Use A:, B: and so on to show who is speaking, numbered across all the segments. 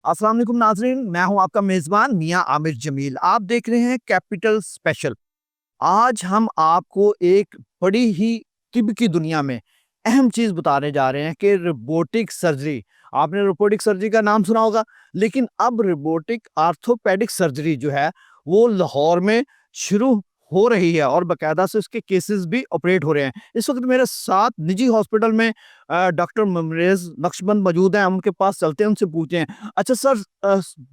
A: अस्सलाम वालेकुम नाजरीन, मैं हूं आपका मेज़बान मियां आमिर जमील। आप देख रहे हैं कैपिटल स्पेशल। आज हम आपको एक बड़ी ही तिब की दुनिया में अहम चीज़ बताने जा रहे हैं कि रोबोटिक सर्जरी। आपने रोबोटिक सर्जरी का नाम सुना होगा, लेकिन अब रोबोटिक आर्थोपेडिक सर्जरी जो है, वो लाहौर में शुरू हो रही है और बाकायदा से उसके केसेस भी ऑपरेट हो रहे हैं। इस वक़्त मेरे साथ निजी हॉस्पिटल में डॉक्टर ममरेज़ नक्शबंद मौजूद हैं, हम उनके पास चलते हैं, उनसे पूछते हैं। अच्छा सर,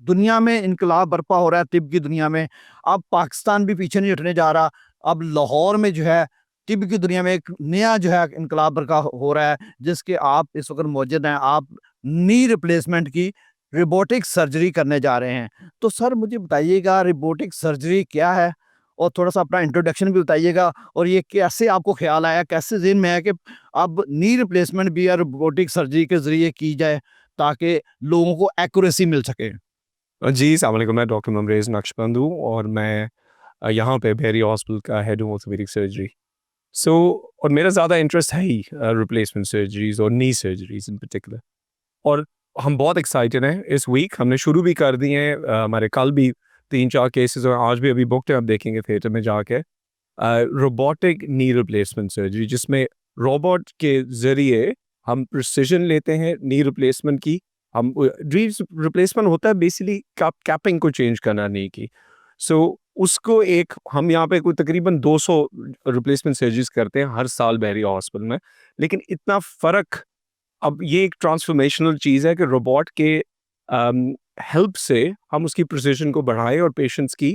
A: दुनिया में इनकलाब बर्पा हो रहा है तिब की दुनिया में, अब पाकिस्तान भी पीछे नहीं हटने जा रहा। अब लाहौर में जो है तिब की दुनिया में एक नया जो है इनकलाब बर्पा हो रहा है, जिसके आप इस वक़्त मौजूद हैं। आप नी रिप्लेसमेंट की रोबोटिक सर्जरी करने जा रहे हैं। तो सर मुझे बताइएगा रोबोटिक सर्जरी क्या है? और थोड़ा-सा अपना इंट्रोडक्शन भी बताइएगा और ये कैसे आपको ख़्याल आया, कैसे ज़हन में आया कि अब नी रिप्लेसमेंट भी या रोबोटिक सर्जरी के ज़रिए की जाए ताकि लोगों को एक्यूरेसी मिल सके?
B: जी, अस्सलाम वालेकुम। मैं डॉक्टर ममरेज़ नक्शबंद हूँ और मैं यहाँ पे बेरी हॉस्पिटल का हेड हूँ ऑर्थोपेडिक सर्जरी। सो और मेरा ज़्यादा इंटरेस्ट है ही रिप्लेसमेंट सर्जरीज़ और नी सर्जरीज़ इन पर्टिकुलर। और हम बहुत एक्साइटेड हैं। इस वीक हमने शुरू भी कर दिए हैं। हमारे कल भी 3-4 केसेज़ और आज भी अभी बुक्ड है, आप देखेंगे थिएटर में जाके। रोबोटिक नी रिप्लेसमेंट सर्जरी जिसमें रोबोट के ज़रिए हम प्रिसिजन लेते हैं नी रिप्लेसमेंट की। हम नी रिप्लेसमेंट होता है बेसिकली कैपिंग को चेंज करना नी की। सो उसको एक हम यहाँ पे कोई तकरीबन 200 रिप्लेसमेंट सर्जरीज़ करते हैं हर साल बेरी हॉस्पिटल में। लेकिन इतना फ़र्क, अब ये एक ट्रांसफॉर्मेशनल चीज़ है कि रोबोट के हेल्प से हम उसकी प्रिसिजन को बढ़ाएँ और पेशेंट्स की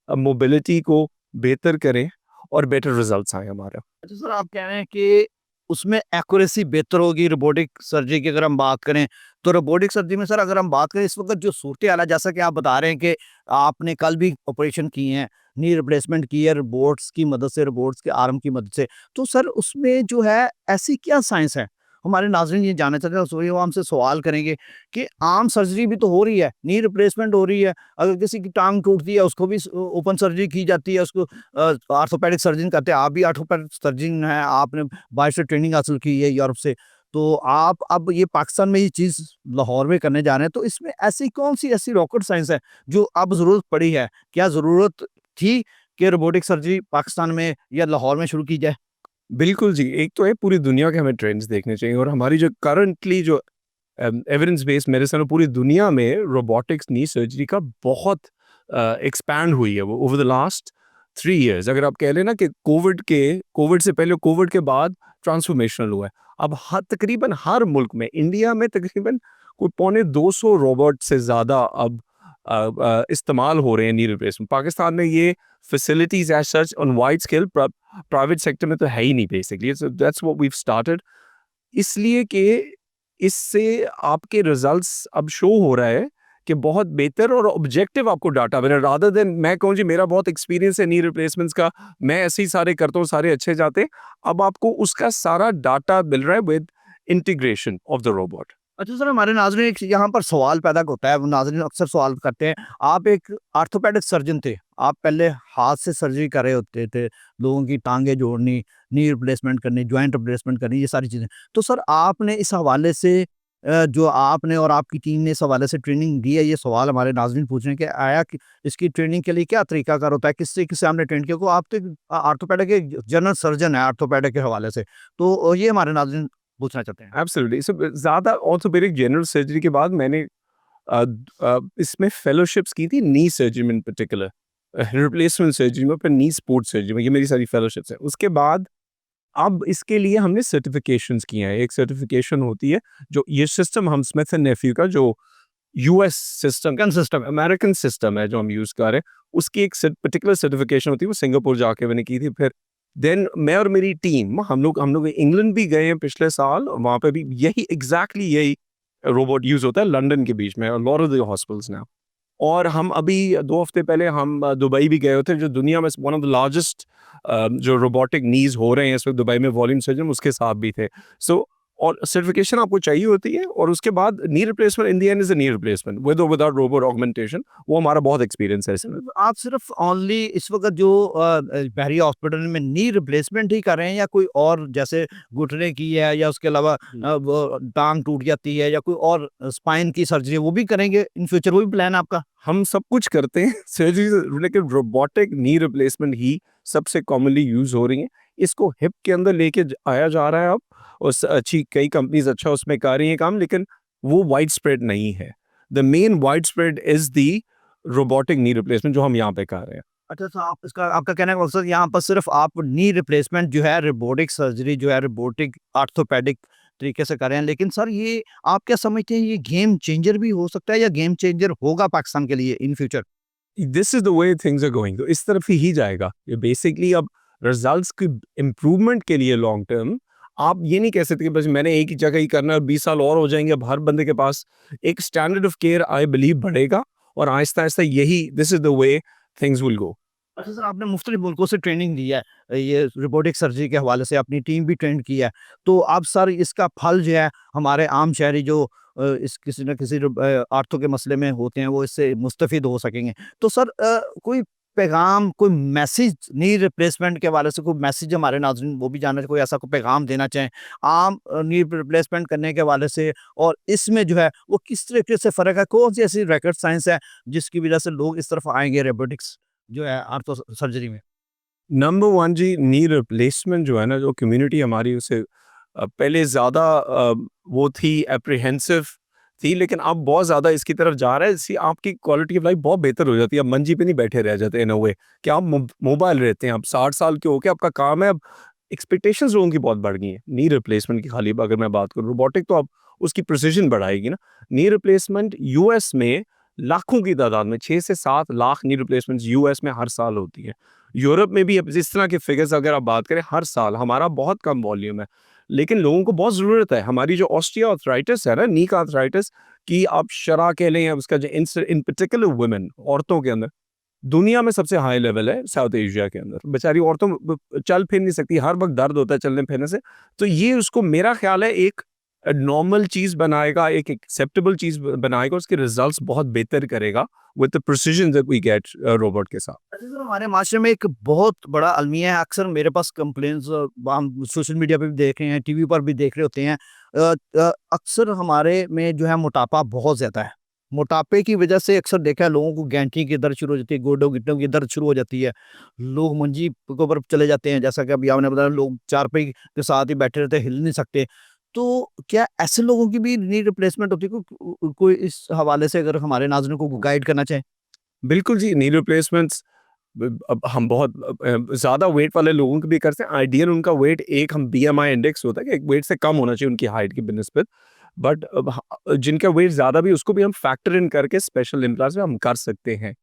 B: मोबिलिटी को बेहतर करें और बेटर रिजल्ट्स आए हमारे।
A: अच्छा सर, आप कह रहे हैं कि उसमें एक्यूरेसी बेहतर होगी रोबोटिक सर्जरी की अगर हम बात करें, तो रोबोटिक सर्जरी में सर अगर हम बात करें इस वक़्त जो सूरत-ए-हाल है, जैसा कि आप बता रहे हैं कि आपने कल भी ऑपरेशन किए हैं, नी रिप्लेसमेंट की है रोबोट्स की मदद से, रोबोट्स के आर्म की मदद से। तो सर उसमें जो है ऐसी क्या साइंस है? हमारे नाज़रीन ये जानना चाहते हैं, तो वो हमसे सवाल करेंगे कि आर्म सर्जरी भी तो हो रही है, नी रिप्लेसमेंट हो रही है, अगर किसी की टाँग टूटती है उसको भी ओपन सर्जरी की जाती है, उसको ऑर्थोपेडिक सर्जन कहते हैं। आप भी ऑर्थोपेडिक सर्जन हैं, आपने बाहर से ट्रेनिंग हासिल की है यूरोप से। तो आप अब ये पाकिस्तान में ये चीज़ लाहौर में करने जा रहे हैं, तो इसमें ऐसी कौन-सी ऐसी रॉकेट साइंस है जो अब ज़रूरत पड़ी है? क्या ज़रूरत थी कि रोबोटिक सर्जरी पाकिस्तान में या लाहौर में शुरू की जाए?
B: बिल्कुल जी, एक तो है पूरी दुनिया के हमें ट्रेंड्स देखने चाहिए और हमारी जो करंटली जो एविडेंस बेस्ड मेडिसिन है पूरी दुनिया में रोबोटिक्स नी सर्जरी का बहुत एक्सपैंड हुई है वो ओवर द लास्ट 3 इयर्स। अगर आप कह लें ना कि कोविड से पहले, कोविड के बाद ट्रांसफॉर्मेशनल हुआ है। अब तकरीबन हर मुल्क में, इंडिया में तकरीबन कोई पौने 200 रोबोट से ज़्यादा अब इस्तेमाल हो रहे हैं नी रिप्लेसमेंट। पाकिस्तान में ये facilities as such on wide scale private sector में तो है ही नहीं basically. So that's what we have started. इसलिए कि इससे आपके रिजल्ट्स अब शो हो रहा है कि बहुत बेहतर और ऑब्जेक्टिव आपको डाटा मिले, रादर देन मैं कहूँ जी मेरा बहुत एक्सपीरियंस है नी रिप्लेसमेंट्स का, मैं ऐसे ही सारे करता हूँ, सारे अच्छे जाते हैं। अब आपको उसका सारा डाटा मिल रहा है with integration of the robot.
A: अच्छा सर, हमारे नाज़रीन एक यहाँ पर सवाल पैदा होता है, वो नाज़रीन अक्सर सवाल करते हैं, आप एक ऑर्थोपेडिक सर्जन थे, आप पहले हाथ से सर्जरी कर रहे होते थे, लोगों की टाँगें जोड़नी, नी रिप्लेसमेंट करनी, जॉइंट रिप्लेसमेंट करनी, ये सारी चीज़ें। तो सर आपने इस हवाले से जो आपने और आपकी टीम ने इस हवाले से ट्रेनिंग दी है, ये सवाल हमारे नाज़रीन पूछ रहे हैं कि आया कि इसकी ट्रेनिंग के लिए क्या तरीकाकार होता है? किससे किससे आपने ट्रेन किया? क्योंकि आप तो एक ऑर्थोपेडिक के जनरल सर्जन हैं ऑर्थोपेडिक के हवाले से। तो ये हमारे नाज़रीन पूछना चाहते हैं।
B: एब्सोल्युटली। सो ज़्यादा ऑर्थोपेडिक जनरल सर्जरी के बाद मैंने इसमें फेलोशिप्स की थी नी सर्जरी में इन पर्टिकुलर, रिप्लेसमेंट सर्जरी में, फिर नी स्पोर्ट सर्जरी में, ये मेरी सारी फेलोशिप्स हैं। उसके बाद अब इसके लिए हमने सर्टिफिकेशंस किए हैं। एक सर्टिफिकेशन होती है जो ये सिस्टम हम स्मिथ एंड नेफ्यू का जो यूएस सिस्टम, अमेरिकन सिस्टम है जो हम यूज़ कर रहे हैं, उसकी एक पर्टिकुलर सर्टिफिकेशन होती है, वो सिंगापुर जाके मैंने की थी। फिर देन मैं और मेरी टीम हम लोग इंग्लैंड भी गए हैं पिछले साल, वहाँ पे भी यही एग्ज़ैक्टली यही रोबोट यूज़ होता है लंदन के बीच में और lot of the hospitals now. और हम अभी 2 हफ्ते पहले हम दुबई भी गए थे, जो दुनिया में वन ऑफ द लार्जेस्ट जो रोबोटिक नीज़ हो रहे हैं इस वक़्त दुबई में वॉल्यूम सर्जन, उसके साथ भी थे। सो और सर्टिफिकेशन आपको चाहिए होती है, और उसके बाद knee replacement in the end is a knee replacement with और विदाउट रोबोट ऑगमेंटेशन। वो हमारा बहुत एक्सपीरियंस है इसमें।
A: आप सिर्फ ओनली इस वक्त जो बहरी हॉस्पिटल में नी रिप्लेसमेंट ही कर रहे हैं, या कोई और जैसे घुटने की है, या उसके अलावा वो टांग टूट जाती है, या कोई और स्पाइन की सर्जरी वो भी करेंगे इन फ्यूचर, वो भी प्लान आपका?
B: हम सब कुछ करते हैं सर्जरी, लेकिन रोबोटिक नी रिप्लेसमेंट ही सबसे कॉमनली यूज हो रही है। इसको हिप के अंदर लेके आया जा रहा है अब, और अच्छी कई कंपनीज अच्छा उसमें कर रही हैं काम, लेकिन वो वाइड स्प्रेड नहीं है। The main wide spread is the robotic knee replacement जो हम यहाँ पे कर रहे हैं।
A: अच्छा, तो आप इसका आपका कहने का मकसद यहाँ पर सिर्फ आप नी रिप्लेसमेंट जो है, रोबोटिक सर्जरी जो है, रोबोटिक ऑर्थोपेडिक तरीके से कर रहे हैं, लेकिन सर ये आप क्या समझते हैं, ये गेम चेंजर भी हो सकता है, या गेम चेंजर होगा पाकिस्तान के लिए in future?
B: This is the way things are going, तो इस तरफ ही जाएगा ये बेसिकली। अब रिजल्ट्स की इम्प्रूवमेंट के लिए लॉन्ग टर्म आप ये नहीं कह सकते कि बस मैंने एक ही जगह ही करना है और 20 साल और हो जाएंगे। अब हर बंदे के पास एक standard of care I believe बढ़ेगा, और आहिस्ता आहिस्ता यही this is the way things will go.
A: अच्छा सर, आपने मुख्तलिफ मुल्कों से ट्रेनिंग दी है, ये रोबोटिक सर्जरी के हवाले से अपनी टीम भी ट्रेन की है, तो अब सर इसका फल जो है हमारे आम शहरी जो इस किसी न किसी आर्थो के मसले में होते हैं, वो इससे मुस्तफ़िद हो सकेंगे। तो सर कोई पैगाम, कोई मैसेज नी रिप्लेसमेंट के हवाले से, कोई मैसेज हमारे नाज़रीन वो भी जानना, कोई ऐसा कोई पैगाम देना चाहें आम नी रिप्लेसमेंट करने के हवाले से, और इसमें जो है वो किस तरीके से फ़र्क है, कौन सी ऐसी रॉकेट साइंस है जिसकी वजह से लोग इस तरफ आएंगे रोबोटिक्स जो है आर्थो सर्जरी में?
B: नंबर वन जी, नी रिप्लेसमेंट जो है ना, जो कम्युनिटी हमारी उसे पहले ज़्यादा वो थी एप्रीहेंसिव थी, लेकिन अब बहुत ज़्यादा इसकी तरफ जा रहा है। इससे आपकी क्वालिटी ऑफ लाइफ बहुत बेहतर हो जाती है। अब मंजी पे नहीं बैठे रह जाते इन अ वे कि आप मोबाइल रहते हैं। अब 60 साल के होके आपका काम है। अब एक्सपेक्टेशंस लोगों की बहुत बढ़ गई हैं नी रिप्लेसमेंट की। खाली अगर मैं बात करूँ रोबोटिक, तो अब उसकी प्रिसीजन बढ़ाएगी ना। नी रिप्लेसमेंट यूएस में लाखों की तादाद में 6 से 7 लाख नी रिप्लेसमेंट्स यूएस में हर साल होती है। यूरोप में भी अब इस तरह के फिगर्स अगर आप बात करें हर साल, हमारा बहुत कम वॉल्यूम है, लेकिन लोगों को बहुत ज़रूरत है। हमारी जो ऑस्टियोआर्थराइटिस है ना, नी का आर्थराइटिस, कि आप शरा कह लें, या उसका जो इन पर्टिकुलर वुमेन, औरतों के अंदर दुनिया में सबसे हाई लेवल है साउथ एशिया के अंदर। बेचारी औरतों चल फिर नहीं सकती, हर वक्त दर्द होता है चलने फिरने से। तो ये उसको मेरा ख्याल है एक नॉर्मल चीज़ बनाएगा, एक एक्सेप्टेबल चीज़ बनाएगा, उसके रिजल्ट्स बहुत बेहतर करेगा with the precision that we get robot के साथ।
A: अच्छा सर, हमारे माशरे में एक बहुत बड़ा अलमिया है, अक्सर मेरे पास कंप्लेंट्स हम सोशल मीडिया पे भी देख रहे हैं, टीवी पर भी देख रहे होते हैं। अक्सर हमारे में जो है मोटापा बहुत ज़्यादा है। मोटापे की वजह से अक्सर देखा है लोगों को गैंटी की दर्द शुरू हो जाती है, गोडों गिट्टों की दर्द शुरू हो जाती है। लोग मंजी के ऊपर चले जाते हैं, जैसा कि अभी आपने बताया, लोग चारपाई के साथ ही बैठे रहते हैं, हिल नहीं सकते। तो क्या ऐसे लोगों की भी नी रिप्लेसमेंट होती है? कोई इस हवाले से अगर हमारे नाज़रीन को गाइड करना चाहें?
B: बिल्कुल जी, नी रिप्लेसमेंट्स अब हम बहुत ज़्यादा वेट वाले लोगों को भी करते हैं। आइडियल उनका वेट, एक हम बीएमआई इंडेक्स होता है कि एक वेट से कम होना चाहिए उनकी हाइट की बिनिस्बत। बट जिनका वेट ज़्यादा भी, उसको भी हम फैक्टर इन करके स्पेशल इम्प्लांट्स में हम कर सकते हैं।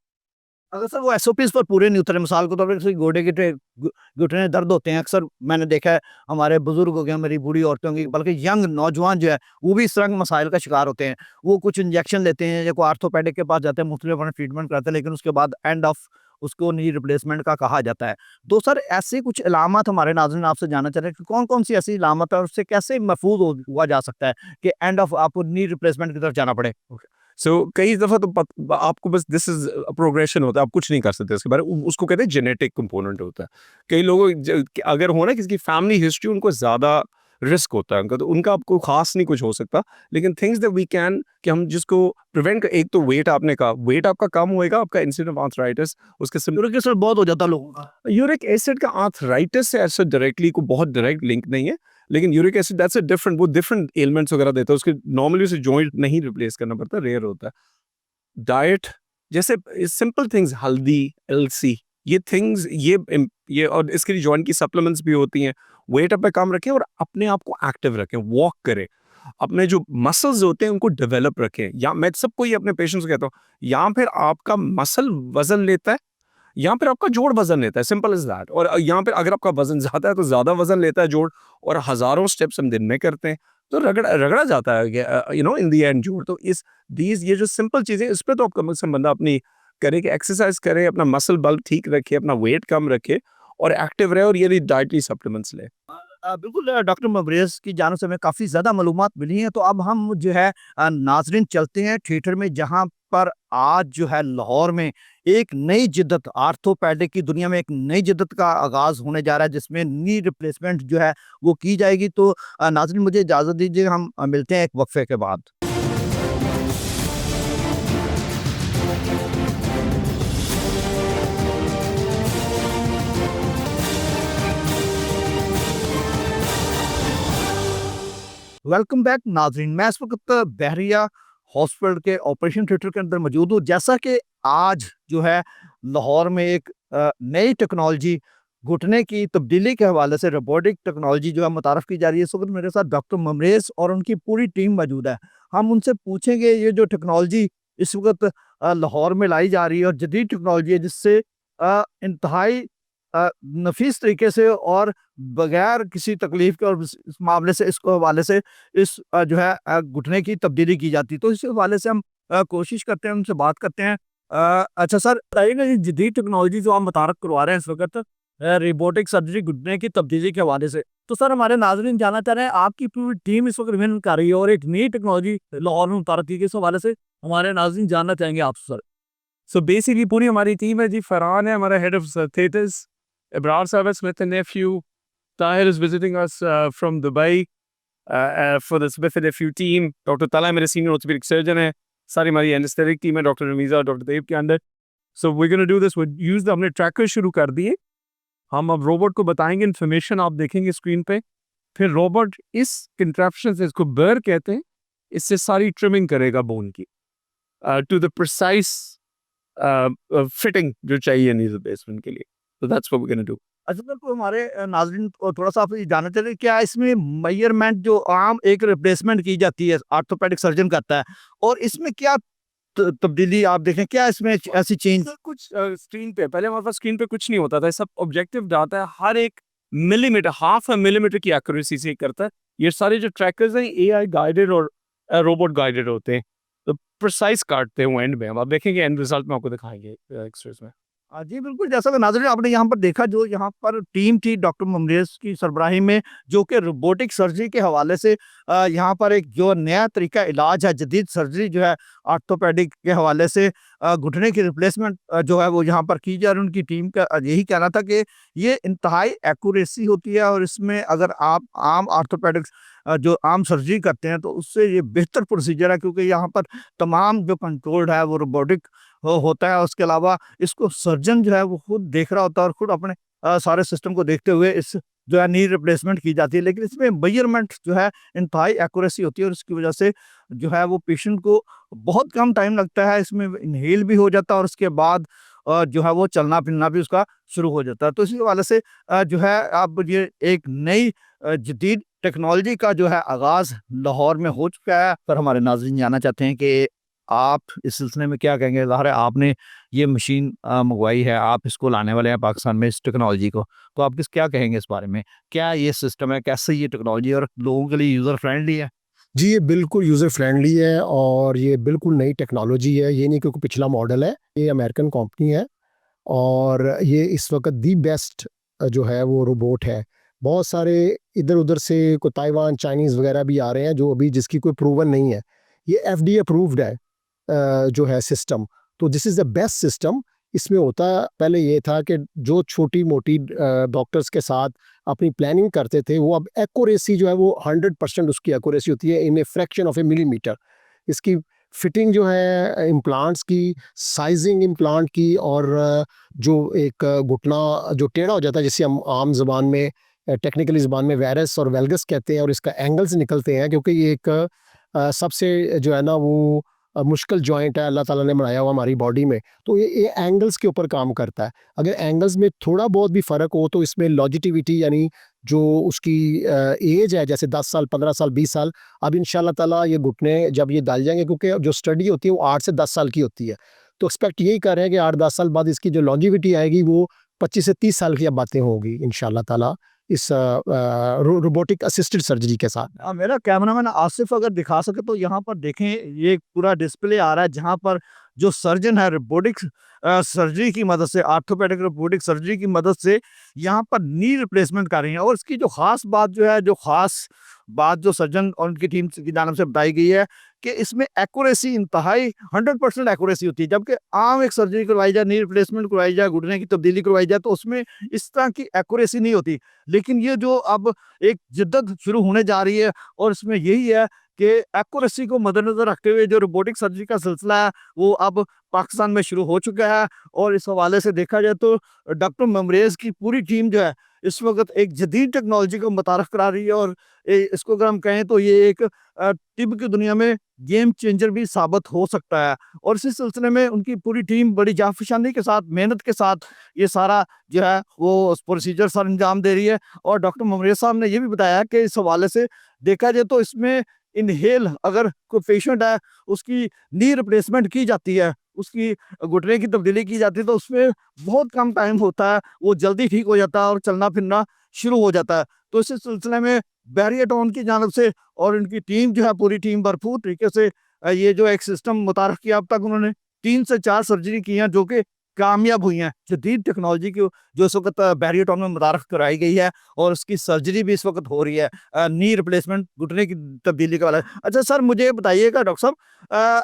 A: अगर सर वो एसओपीज़ पर पूरे नहीं उतरे, मिसाल के तौर पे किसी गोडे गिटे घुटने दर्द होते हैं, अक्सर मैंने देखा है हमारे बुजुर्ग हो गए, मेरी बूढ़ी औरतों की, बल्कि यंग नौजवान जो है वो भी इस तरह के मसाइल का शिकार होते हैं। वो कुछ इंजेक्शन लेते हैं या कोई आर्थोपेडिक के पास जाते हैं, मुख्तलिफ अपना ट्रीटमेंट कराते हैं, लेकिन उसके बाद एंड ऑफ उसको नी रिप्लेसमेंट का कहा जाता है। तो सर ऐसी कुछ अलामत हमारे नाज़रीन आपसे जानना चाह रहे हैं कि कौन-कौन सी ऐसी अलामत है और उससे कैसे महफूज़ हुआ जा सकता है कि एंड ऑफ आपको नी रिप्लेसमेंट की तरफ जाना पड़े?
B: सो कई दफ़ा तो आपको बस दिस इज़ प्रोग्रेशन होता है, आप कुछ नहीं कर सकते उसके बारे में। उसको कहते हैं जेनेटिक कंपोनेंट होता है। कई लोगों अगर हो ना किसी की फैमिली हिस्ट्री, उनको ज़्यादा रिस्क होता है उनका, तो उनका आपको खास नहीं कुछ हो सकता। लेकिन थिंग्स दैट वी कैन, कि हम जिसको प्रिवेंट कर, एक तो वेट, आपने कहा वेट आपका कम होएगा, आपका इंसिडेंट ऑफ आर्थराइटिस उसके
A: यूरिक एसिड बहुत हो जाता है लोगों का।
B: यूरिक एसिड का आर्थराइटिस से ऐसा डायरेक्टली को बहुत डायरेक्ट लिंक नहीं है, लेकिन uric acid that's a different, वो डिफरेंट एलिमेंट्स वगैरह देता है। उसके नॉर्मली उसे जॉइंट नहीं रिप्लेस करना पड़ता, रेयर होता है। डाइट जैसे सिंपल थिंग्स, हल्दी, एलसी, ये थिंग्स, ये और इसके लिए जॉइंट की सप्लीमेंट्स भी होती हैं। वेट अपना कम रखें और अपने आप को एक्टिव रखें, वॉक करें, अपने जो मसल्स होते हैं उनको डेवलप रखें। या मैं सबको ये अपने पेशेंट्स को कहता हूँ, या फिर आपका मसल वजन लेता है, या फिर आपका जोड़ वजन लेता है, सिंपल इज दैट। और यहाँ पर अगर आपका वजन ज्यादा है तो ज्यादा वजन लेता है जोड़, और हजारों स्टेप्स हम दिन में करते हैं, तो रगड़ा रगड़ा जाता है इन दी एंड जोड़। तो इस दीज ये जो सिंपल चीजें, इस पर तो आप कम से कम बंदा अपनी करे कि एक्सरसाइज करे, अपना मसल बल ठीक रखे, अपना वेट कम रखे और एक्टिव रहे, और ये डाइटरी सप्लीमेंट्स ले।
A: बिल्कुल डॉक्टर मबरेज़ की जानिब से हमें काफ़ी ज़्यादा मालूमात मिली हैं, तो अब हम जो है नाज़रीन चलते हैं थिएटर में, जहाँ पर आज जो है लाहौर में एक नई जिद्दत, आर्थोपेडिक की दुनिया में एक नई जिद्दत का आगाज़ होने जा रहा है, जिसमें नी रिप्लेसमेंट जो है वो की जाएगी। तो नाज़रीन मुझे इजाज़त दीजिए, हम मिलते हैं एक वक़्फ़े के बाद। वेलकम बैक नाज़रीन, मैं इस वक़्त बहरिया हॉस्पिटल के ऑपरेशन थिएटर के अंदर मौजूद हूँ। जैसा कि आज जो है लाहौर में एक नई टेक्नोलॉजी घुटने की तब्दीली के हवाले से रोबोटिक टेक्नोलॉजी जो है मुतारफ़ की जा रही है। इस वक़्त मेरे साथ डॉक्टर ममरेज़ और उनकी पूरी टीम मौजूद है। हम उनसे पूछेंगे ये जो टेक्नोलॉजी इस वक़्त लाहौर में लाई जा रही है और जदीद टेक्नोलॉजी है, जिससे इंतहाई नफ़ीस तरीके से और बगैर किसी तकलीफ़ के और इस मामले से, इसको हवाले से इस जो है घुटने की तब्दीली की जाती है। तो इस हवाले से हम कोशिश करते हैं, उनसे बात करते हैं। अच्छा सर, बताइएगा ये जदीद टेक्नोलॉजी जो आप मुतारफ़ करवा रहे हैं इस वक़्त रोबोटिक सर्जरी घुटने की तब्दीली के हवाले से, तो सर हमारे नाज़रीन जानना चाह रहे हैं आपकी पूरी टीम इस वक़्त मेहनत कर रही है और एक नई टेक्नोलॉजी लाहौर में मुतारफ़ की गई, इस हवाले से हमारे नाज़रीन जानना चाहेंगे आपसे सर।
B: सो बेसिकली पूरी हमारी टीम है जी। फरहान है हमारा हेड ऑफ थिएटर्स, इब्रार साहब है Smith and Nephew, Tahir is visiting us from Dubai for the Smith and Nephew team, doctor तला मेरे सीनियर ऑर्थोपेडिक सर्जन है, सारी हमारी एनेस्थेटिक टीम है डॉक्टर रमीज़ा और डॉक्टर देव के अंदर। So we gonna do this with use the, हमने ट्रैकर शुरू कर दिए। हम अब रोबोट को बताएंगे इन्फॉर्मेशन, आप देखेंगे स्क्रीन पे, फिर रोबोट इस कंट्रैप्शन से, इसको बर्र कहते हैं, इससे सारी ट्रिमिंग करेगा बोन की टू द प्रिसाइज फिटिंग जो चाहिए नी रिप्लेसमेंट के लिए। तो that's what we gonna do.
A: अच्छा सर, तो हमारे नाज़रीन को थोड़ा-सा आप ये जानना चाह रहे हैं, क्या इसमें मेजरमेंट जो आम एक रिप्लेसमेंट की जाती है, ऑर्थोपेडिक सर्जन करता है, और इसमें क्या तब्दीली आप देखें, क्या इसमें ऐसी चेंज?
B: सर कुछ स्क्रीन पे, पहले हमारे पास स्क्रीन पे कुछ नहीं होता था, सब ऑब्जेक्टिव डाटा है, हर एक मिलीमीटर, हाफ अ मिलीमीटर की एक्यूरेसी से करता है। ये सारे जो ट्रैकर्स हैं एआई गाइडेड और रोबोट गाइडेड होते हैं, तो प्रिसाइज काटते हैं वो एंड में। हम आप देखेंगे एंड रिजल्ट में आपको दिखाएंगे एक्सरेज में।
A: जी बिल्कुल, जैसा कि नाज़रीन आपने यहाँ पर देखा, जो यहाँ पर टीम थी डॉक्टर ममरेज़ की सरबराही में, जो कि रोबोटिक सर्जरी के हवाले से यहाँ पर एक जो नया तरीका इलाज है, जदीद सर्जरी जो है ऑर्थोपेडिक के हवाले से घुटने की रिप्लेसमेंट जो है वो यहाँ पर की जा रही है। उनकी टीम का यही कहना था कि ये इंतहाई एक्यूरेसी होती है, और इसमें अगर आप आम ऑर्थोपेडिक्स जो आम सर्जरी करते हैं, तो उससे ये बेहतर प्रोसीजर है, क्योंकि यहाँ पर तमाम जो कंट्रोल्ड है वो रोबोटिक होता है। उसके अलावा इसको सर्जन जो है वो खुद देख रहा होता है और खुद अपने सारे सिस्टम को देखते हुए इस जो है नी रिप्लेसमेंट की जाती है। लेकिन इसमें मेजरमेंट जो है इंतहाई एक्यूरेसी होती है, और इसकी वजह से जो है वो पेशेंट को बहुत कम टाइम लगता है, इसमें इनहेल भी हो जाता है, और उसके बाद जो है वो चलना फिरना भी उसका शुरू हो जाता है। तो इसी हवाले से जो है अब ये एक नई जदीद टेक्नोलॉजी का जो है आगाज़ लाहौर में हो चुका है। पर हमारे नाज़रीन जानना चाहते हैं कि आप इस सिलसिले में क्या कहेंगे? ज़ाहिर है आपने ये मशीन मंगवाई है, आप इसको लाने वाले हैं पाकिस्तान में इस टेक्नोलॉजी को, तो आप क्या कहेंगे इस बारे में? क्या ये सिस्टम है? कैसे ये टेक्नोलॉजी है और लोगों के लिए यूज़र फ्रेंडली है?
C: जी, ये बिल्कुल यूज़र फ्रेंडली है और ये बिल्कुल नई टेक्नोलॉजी है। ये नहीं क्योंकि पिछला मॉडल है, ये अमेरिकन कंपनी है और ये इस वक़्त दी बेस्ट जो है वो रोबोट है। बहुत सारे इधर-उधर से कोई ताइवान, चाइनीज़ वग़ैरह भी आ रहे हैं जो अभी जिसकी कोई प्रूवन नहीं है। ये एफडीए अप्रूव्ड है जो है सिस्टम। तो this is the best system. इसमें होता पहले ये था कि जो छोटी-मोटी डॉक्टर्स के साथ अपनी प्लानिंग करते थे, वो अब एक्यूरेसी जो है वो 100% उसकी एक्यूरेसी होती है in a fraction of a millimetre. इसकी फिटिंग जो है इम्प्लांट्स की, साइज़िंग इम्प्लांट की, और जो एक घुटना जो टेढ़ा हो जाता है जिसे हम आम ज़बान में टेक्निकली ज़बान में वेरस और वेल्गस कहते हैं, और इसका एंगल्स निकलते हैं क्योंकि ये एक सबसे जो है ना वो मुश्किल जॉइंट है अल्लाह ताला ने बनाया हुआ हमारी बॉडी में। तो ये एंगल्स के ऊपर काम करता है। अगर एंगल्स में थोड़ा बहुत भी फ़र्क हो तो इसमें लॉन्जिटिविटी यानी जो उसकी एज है, जैसे 10 साल, 15 साल, 20 साल, अब इंशाल्लाह ताला ये घुटने जब ये डाल जाएँगे, क्योंकि जो स्टडी होती है वो 8 से 10 साल की होती है। तो एक्सपेक्ट यही कर रहे हैं कि 8-10 साल बाद इसकी जो लॉन्जिविटी आएगी वो 25 से 30 साल की अब बातें होंगी इंशाल्लाह ताला इस रोबोटिक असिस्टेड सर्जरी के साथ।
A: मेरा कैमरामैन आसिफ अगर दिखा सके तो यहाँ पर देखें, ये पूरा डिस्प्ले आ रहा है, जहाँ पर जो सर्जन है रोबोटिक सर्जरी की मदद से, ऑर्थोपेडिक रोबोटिक सर्जरी की मदद से यहाँ पर नी रिप्लेसमेंट कर रही हैं। और इसकी जो ख़ास बात जो है, जो ख़ास बात जो सर्जन और उनकी टीम की जानिब से बताई गई है कि इसमें एक्यूरेसी इंतहाई 100% एक्यूरेसी होती है। जबकि आम एक सर्जरी करवाई जाए, नी रिप्लेसमेंट करवाई जाए, घुटने की तब्दीली करवाई जाए, तो उसमें इस तरह की एक्यूरेसी नहीं होती। लेकिन ये जो अब एक जिद्दत शुरू होने जा रही है, और इसमें यही है कि एक्यूरेसी को मद्देनज़र रखते हुए जो रोबोटिक सर्जरी का सिलसिला है वो अब पाकिस्तान में शुरू हो चुका है। और इस हवाले से देखा जाए तो डॉक्टर ममरेज़ की पूरी टीम जो है इस वक्त एक जदीद टेक्नोलॉजी को मुतारफ़ करा रही है। और इसको अगर हम कहें तो ये एक तिब की दुनिया में गेम चेंजर भी साबित हो सकता है। और इसी सिलसिले में उनकी पूरी टीम बड़ी जाफिशानी के साथ, मेहनत के साथ ये सारा जो है वो प्रोसीजर सर अंजाम दे रही है। और डॉक्टर ममरेज़ साहब ने ये भी बताया कि इस हवाले से देखा जाए तो इसमें इनहेल अगर कोई पेशेंट है उसकी नी रिप्लेसमेंट की जाती है, उसकी घुटने की तब्दीली की जाती है, तो उसमें बहुत कम टाइम होता है, वो जल्दी ठीक हो जाता है और चलना फिरना शुरू हो जाता है। तो इस सिलसिले में बैरिएटॉन की जानिब से और इनकी टीम जो है, पूरी टीम भरपूर तरीके से ये जो एक सिस्टम मुतारफ़ किया। अब तक उन्होंने 3 से 4 सर्जरी की हैं जो कि कामयाब हुई हैं। जदीद टेक्नोलॉजी की जो इस वक्त बैरिएटॉन में मुतारफ़ कराई गई है, और उसकी सर्जरी भी इस वक्त हो रही है, नी रिप्लेसमेंट, घुटने की तब्दीली का वाला। अच्छा सर, मुझे ये बताइएगा डॉक्टर साहब,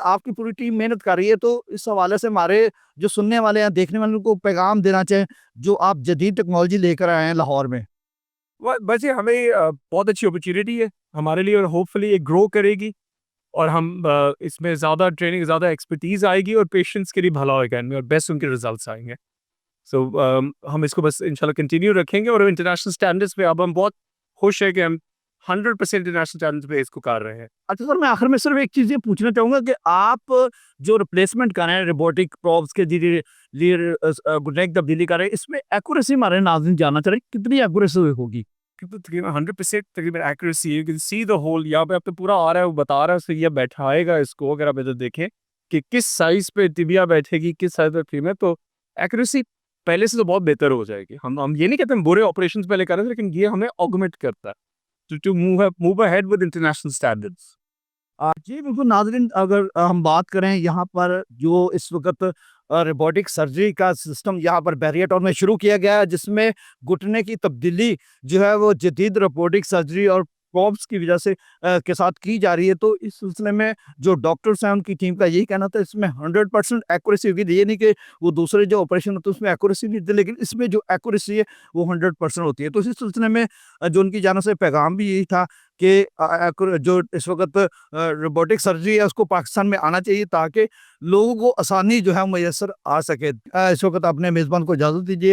A: आपकी पूरी टीम मेहनत कर रही है, तो इस हवाले से हमारे जो सुनने वाले हैं, देखने वालों को पैगाम देना चाहें जो आप जदीद टेक्नोलॉजी लेकर आए हैं लाहौर में।
B: बस ये हमें बहुत अच्छी अपॉर्चुनिटी है हमारे लिए, और होपफुली ये ग्रो करेगी, और हम इसमें ज़्यादा ट्रेनिंग, ज़्यादा एक्सपर्टीज़ आएगी, और पेशेंट्स के लिए भला होगा इनमें, और बेस्ट उनके रिजल्ट्स आएंगे। सो हम इसको बस इंशाल्लाह कंटिन्यू रखेंगे, और इंटरनेशनल स्टैंडर्ड्स पे अब हम बहुत खुश हैं कि हम 100% इंटरनेशनल स्टैंडर्ड्स पे इसको कर रहे हैं।
A: अच्छा सर, मैं आखिर में सिर्फ एक चीज़ ये पूछना चाहूँगा कि आप जो रिप्लेसमेंट कर रहे हैं रोबोटिक प्रॉप्स के लिए लिए घुटने की तब्दीली कर रहे हैं, इसमें एक्यूरेसी हमारे नाज़रीन जानना चाह रहे हैं, कितनी एक्यूरेसी होगी?
B: तो तकरीबन 100% तकरीबन एक्यूरेसी है। You can see the whole, यहाँ पे अब तो पूरा आ रहा है, वो बता रहा है, सो ये बैठाएगा इसको, अगर आप इधर देखें कि किस साइज़ पे टिबिया बैठेगी, किस साइज़ पे फीमेल, तो एक्यूरेसी पहले से तो बहुत बेहतर हो जाएगी। हम ये नहीं कहते हम बुरे ऑपरेशंस पहले कर रहे थे, लेकिन ये हमें ऑगमेंट करता है to move ahead with international standards.
A: जी बिल्कुल नाज़रीन, अगर हम बात करें यहाँ पर जो इस वक़्त रोबोटिक सर्जरी का सिस्टम यहाँ पर बैरिएटॉन में शुरू किया गया है, जिसमें घुटने की तब्दीली जो है वो जदीद रोबोटिक सर्जरी और प्रॉप्स की वजह से के साथ की जा रही है। तो इस सिलसिले में जो डॉक्टर्स हैं उनकी टीम का यही कहना था, इसमें 100% एक्यूरेसी होगी। ये नहीं कि वो दूसरे जो ऑपरेशन होते हैं उसमें एक्यूरेसी नहीं होती, लेकिन इसमें जो एक्यूरेसी है वो 100% होती है। तो इसी सिलसिले में जो उनकी जानिब से पैगाम भी यही था कि जो इस वक्त रोबोटिक सर्जरी है उसको पाकिस्तान में आना चाहिए, ताकि लोगों को आसानी जो है मैसर आ सके। इस वक्त अपने मेज़बान को इजाज़त दीजिए।